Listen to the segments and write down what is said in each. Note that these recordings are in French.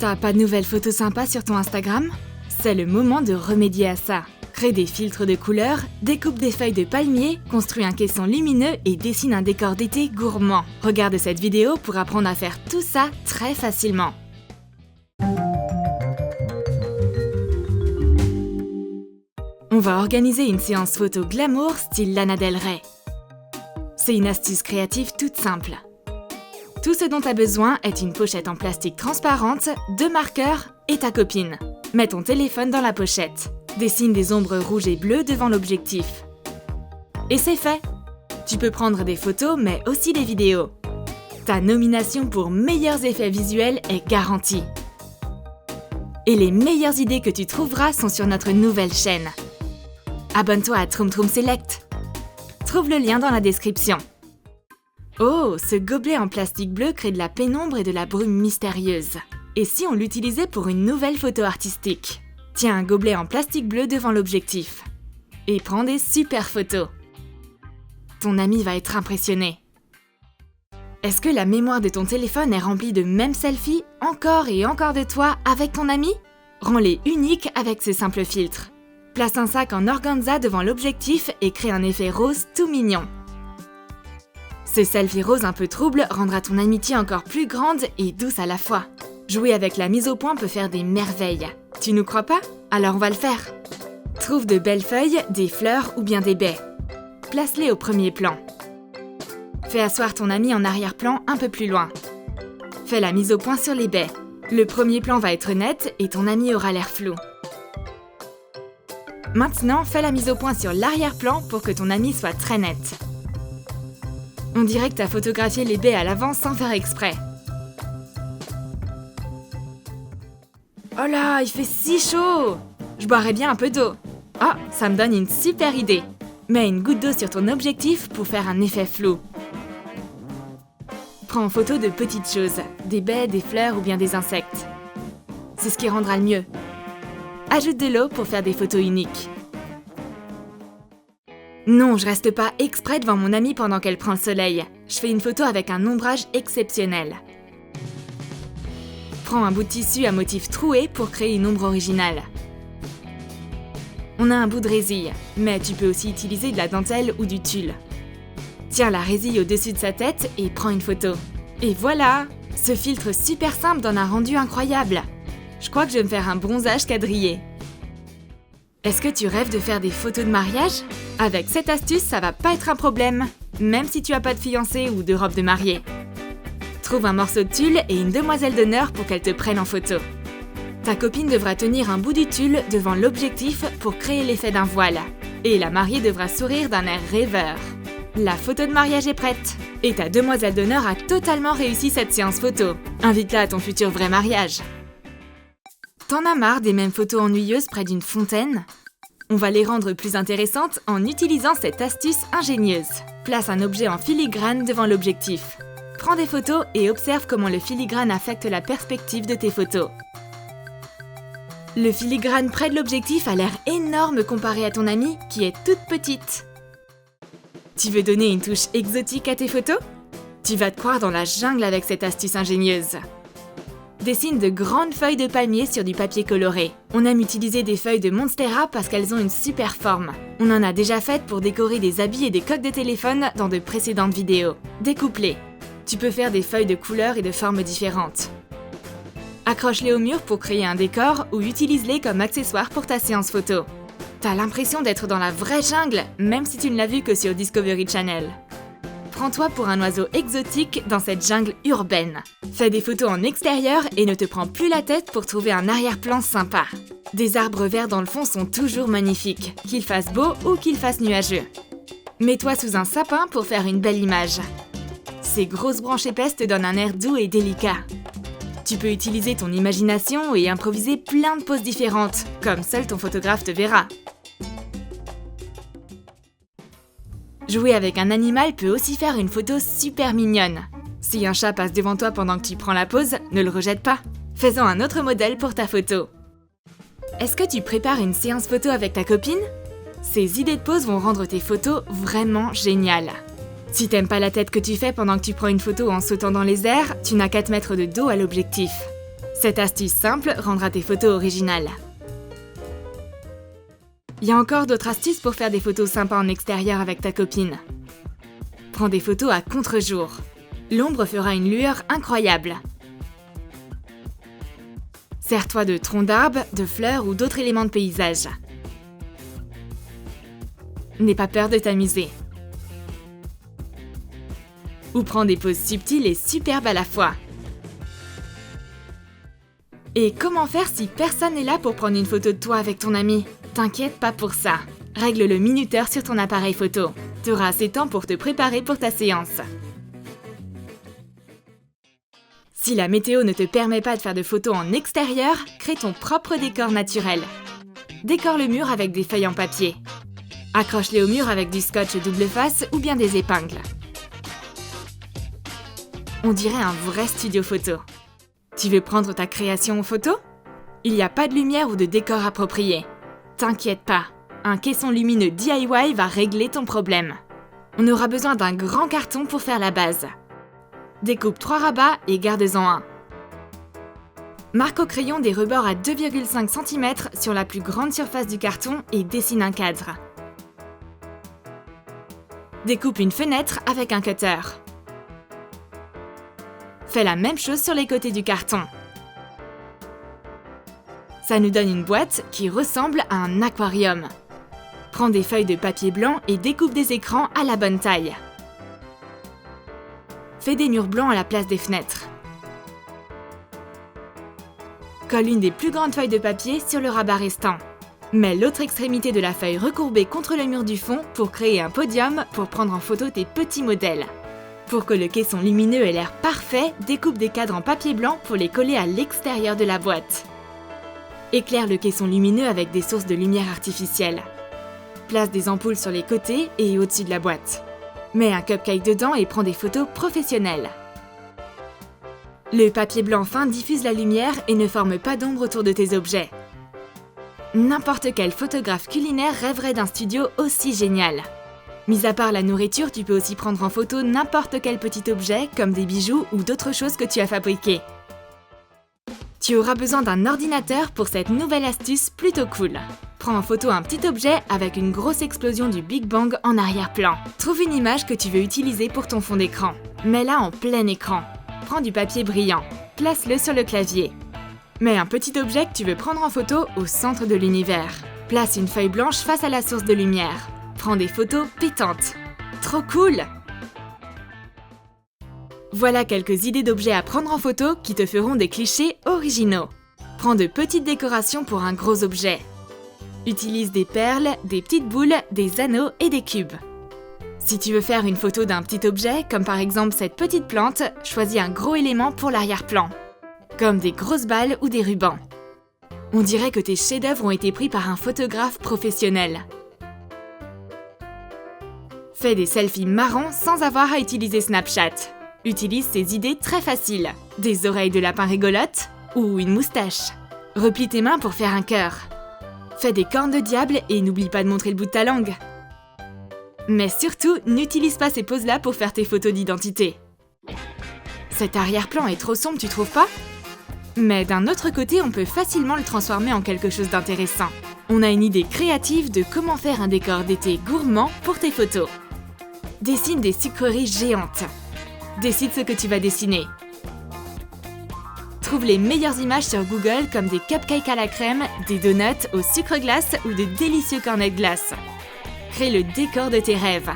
T'as pas de nouvelles photos sympas sur ton Instagram? C'est le moment de remédier à ça. Crée des filtres de couleurs, découpe des feuilles de palmier, construis un caisson lumineux et dessine un décor d'été gourmand. Regarde cette vidéo pour apprendre à faire tout ça très facilement. On va organiser une séance photo glamour style Lana Del Rey. C'est une astuce créative toute simple. Tout ce dont tu as besoin est une pochette en plastique transparente, 2 marqueurs et ta copine. Mets ton téléphone dans la pochette. Dessine des ombres rouges et bleues devant l'objectif. Et c'est fait! Tu peux prendre des photos mais aussi des vidéos. Ta nomination pour meilleurs effets visuels est garantie. Et les meilleures idées que tu trouveras sont sur notre nouvelle chaîne. Abonne-toi à Troom Troom Select. Trouve le lien dans la description. Oh, ce gobelet en plastique bleu crée de la pénombre et de la brume mystérieuse. Et si on l'utilisait pour une nouvelle photo artistique? Tiens un gobelet en plastique bleu devant l'objectif. Et prends des super photos. Ton ami va être impressionné. Est-ce que la mémoire de ton téléphone est remplie de mêmes selfies, encore et encore de toi avec ton ami? Rends-les uniques avec ce simple filtre. Place un sac en organza devant l'objectif et crée un effet rose tout mignon. Ce selfie rose un peu trouble rendra ton amitié encore plus grande et douce à la fois. Jouer avec la mise au point peut faire des merveilles. Tu nous crois pas? Alors on va le faire. Trouve de belles feuilles, des fleurs ou bien des baies. Place-les au premier plan. Fais asseoir ton ami en arrière-plan un peu plus loin. Fais la mise au point sur les baies. Le premier plan va être net et ton ami aura l'air flou. Maintenant, fais la mise au point sur l'arrière-plan pour que ton ami soit très net. On dirait que tu as photographié les baies à l'avance sans faire exprès. Oh là, il fait si chaud! Je boirais bien un peu d'eau. Ah, ça me donne une super idée. Mets une goutte d'eau sur ton objectif pour faire un effet flou. Prends en photo de petites choses, des baies, des fleurs ou bien des insectes. C'est ce qui rendra le mieux. Ajoute de l'eau pour faire des photos uniques. Non, je reste pas exprès devant mon amie pendant qu'elle prend le soleil. Je fais une photo avec un ombrage exceptionnel. Prends un bout de tissu à motif troué pour créer une ombre originale. On a un bout de résille, mais tu peux aussi utiliser de la dentelle ou du tulle. Tiens la résille au-dessus de sa tête et prends une photo. Et voilà! Ce filtre super simple donne un rendu incroyable. Je crois que je vais me faire un bronzage quadrillé. Est-ce que tu rêves de faire des photos de mariage? Avec cette astuce, ça va pas être un problème, même si tu as pas de fiancé ou de robe de mariée. Trouve un morceau de tulle et une demoiselle d'honneur pour qu'elle te prenne en photo. Ta copine devra tenir un bout du tulle devant l'objectif pour créer l'effet d'un voile. Et la mariée devra sourire d'un air rêveur. La photo de mariage est prête. Et ta demoiselle d'honneur a totalement réussi cette séance photo. Invite-la à ton futur vrai mariage. T'en as marre des mêmes photos ennuyeuses près d'une fontaine? On va les rendre plus intéressantes en utilisant cette astuce ingénieuse. Place un objet en filigrane devant l'objectif. Prends des photos et observe comment le filigrane affecte la perspective de tes photos. Le filigrane près de l'objectif a l'air énorme comparé à ton amie qui est toute petite. Tu veux donner une touche exotique à tes photos? Tu vas te croire dans la jungle avec cette astuce ingénieuse. Dessine de grandes feuilles de palmier sur du papier coloré. On aime utiliser des feuilles de Monstera parce qu'elles ont une super forme. On en a déjà faites pour décorer des habits et des coques de téléphone dans de précédentes vidéos. Découpe-les. Tu peux faire des feuilles de couleurs et de formes différentes. Accroche-les au mur pour créer un décor ou utilise-les comme accessoires pour ta séance photo. T'as l'impression d'être dans la vraie jungle, même si tu ne l'as vu que sur Discovery Channel. Prends-toi pour un oiseau exotique dans cette jungle urbaine. Fais des photos en extérieur et ne te prends plus la tête pour trouver un arrière-plan sympa. Des arbres verts dans le fond sont toujours magnifiques, qu'il fasse beau ou qu'il fasse nuageux. Mets-toi sous un sapin pour faire une belle image. Ces grosses branches épaisses te donnent un air doux et délicat. Tu peux utiliser ton imagination et improviser plein de poses différentes, comme seul ton photographe te verra. Jouer avec un animal peut aussi faire une photo super mignonne. Si un chat passe devant toi pendant que tu prends la pose, ne le rejette pas. Fais-en un autre modèle pour ta photo. Est-ce que tu prépares une séance photo avec ta copine? Ces idées de pose vont rendre tes photos vraiment géniales. Si t'aimes pas la tête que tu fais pendant que tu prends une photo en sautant dans les airs, tu n'as qu'à te mettre de dos à l'objectif. Cette astuce simple rendra tes photos originales. Il y a encore d'autres astuces pour faire des photos sympas en extérieur avec ta copine. Prends des photos à contre-jour. L'ombre fera une lueur incroyable. Sers-toi de troncs d'arbres, de fleurs ou d'autres éléments de paysage. N'aie pas peur de t'amuser. Ou prends des poses subtiles et superbes à la fois. Et comment faire si personne n'est là pour prendre une photo de toi avec ton ami? T'inquiète pas pour ça. Règle le minuteur sur ton appareil photo. Tu auras assez de temps pour te préparer pour ta séance. Si la météo ne te permet pas de faire de photos en extérieur, crée ton propre décor naturel. Décore le mur avec des feuilles en papier. Accroche-les au mur avec du scotch double face ou bien des épingles. On dirait un vrai studio photo. Tu veux prendre ta création en photo? Il n'y a pas de lumière ou de décor approprié. T'inquiète pas, un caisson lumineux DIY va régler ton problème. On aura besoin d'un grand carton pour faire la base. Découpe 3 rabats et garde-en un. Marque au crayon des rebords à 2,5 cm sur la plus grande surface du carton et dessine un cadre. Découpe une fenêtre avec un cutter. Fais la même chose sur les côtés du carton. Ça nous donne une boîte qui ressemble à un aquarium. Prends des feuilles de papier blanc et découpe des écrans à la bonne taille. Fais des murs blancs à la place des fenêtres. Colle une des plus grandes feuilles de papier sur le rabat restant. Mets l'autre extrémité de la feuille recourbée contre le mur du fond pour créer un podium pour prendre en photo tes petits modèles. Pour que le caisson lumineux ait l'air parfait, découpe des cadres en papier blanc pour les coller à l'extérieur de la boîte. Éclaire le caisson lumineux avec des sources de lumière artificielle. Place des ampoules sur les côtés et au-dessus de la boîte. Mets un cupcake dedans et prends des photos professionnelles. Le papier blanc fin diffuse la lumière et ne forme pas d'ombre autour de tes objets. N'importe quel photographe culinaire rêverait d'un studio aussi génial. Mis à part la nourriture, tu peux aussi prendre en photo n'importe quel petit objet, comme des bijoux ou d'autres choses que tu as fabriquées. Tu auras besoin d'un ordinateur pour cette nouvelle astuce plutôt cool. Prends en photo un petit objet avec une grosse explosion du Big Bang en arrière-plan. Trouve une image que tu veux utiliser pour ton fond d'écran. Mets-la en plein écran. Prends du papier brillant. Place-le sur le clavier. Mets un petit objet que tu veux prendre en photo au centre de l'univers. Place une feuille blanche face à la source de lumière. Prends des photos pétantes. Trop cool! Voilà quelques idées d'objets à prendre en photo qui te feront des clichés originaux. Prends de petites décorations pour un gros objet. Utilise des perles, des petites boules, des anneaux et des cubes. Si tu veux faire une photo d'un petit objet, comme par exemple cette petite plante, choisis un gros élément pour l'arrière-plan, comme des grosses balles ou des rubans. On dirait que tes chefs-d'œuvre ont été pris par un photographe professionnel. Fais des selfies marrants sans avoir à utiliser Snapchat. Utilise ces idées très faciles. Des oreilles de lapin rigolotes ou une moustache. Replie tes mains pour faire un cœur. Fais des cornes de diable et n'oublie pas de montrer le bout de ta langue. Mais surtout, n'utilise pas ces poses-là pour faire tes photos d'identité. Cet arrière-plan est trop sombre, tu trouves pas? Mais d'un autre côté, on peut facilement le transformer en quelque chose d'intéressant. On a une idée créative de comment faire un décor d'été gourmand pour tes photos. Dessine des sucreries géantes. Décide ce que tu vas dessiner. Trouve les meilleures images sur Google comme des cupcakes à la crème, des donuts au sucre glace ou de délicieux cornets de glace. Crée le décor de tes rêves.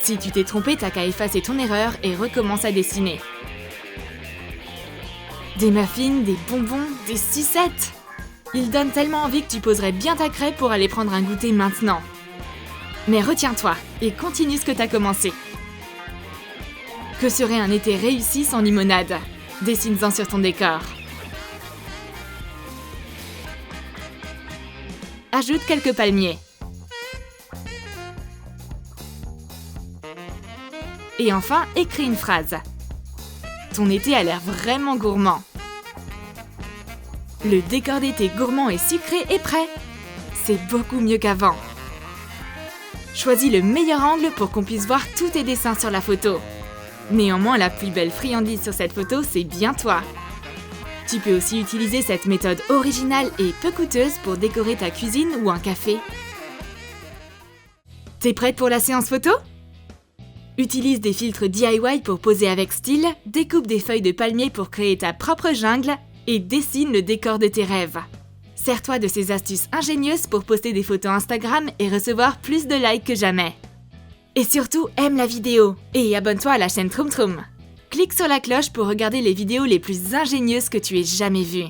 Si tu t'es trompé, t'as qu'à effacer ton erreur et recommence à dessiner. Des muffins, des bonbons, des sucettes. Ils donnent tellement envie que tu poserais bien ta crêpe pour aller prendre un goûter maintenant. Mais retiens-toi et continue ce que t'as commencé. Que serait un été réussi sans limonade? Dessine-en sur ton décor. Ajoute quelques palmiers. Et enfin, écris une phrase. Ton été a l'air vraiment gourmand. Le décor d'été gourmand et sucré est prêt. C'est beaucoup mieux qu'avant. Choisis le meilleur angle pour qu'on puisse voir tous tes dessins sur la photo. Néanmoins, la plus belle friandise sur cette photo, c'est bien toi. Tu peux aussi utiliser cette méthode originale et peu coûteuse pour décorer ta cuisine ou un café. T'es prête pour la séance photo? Utilise des filtres DIY pour poser avec style, découpe des feuilles de palmier pour créer ta propre jungle et dessine le décor de tes rêves. Sers-toi de ces astuces ingénieuses pour poster des photos Instagram et recevoir plus de likes que jamais. Et surtout, aime la vidéo et abonne-toi à la chaîne Troum Troum. Clique sur la cloche pour regarder les vidéos les plus ingénieuses que tu aies jamais vues.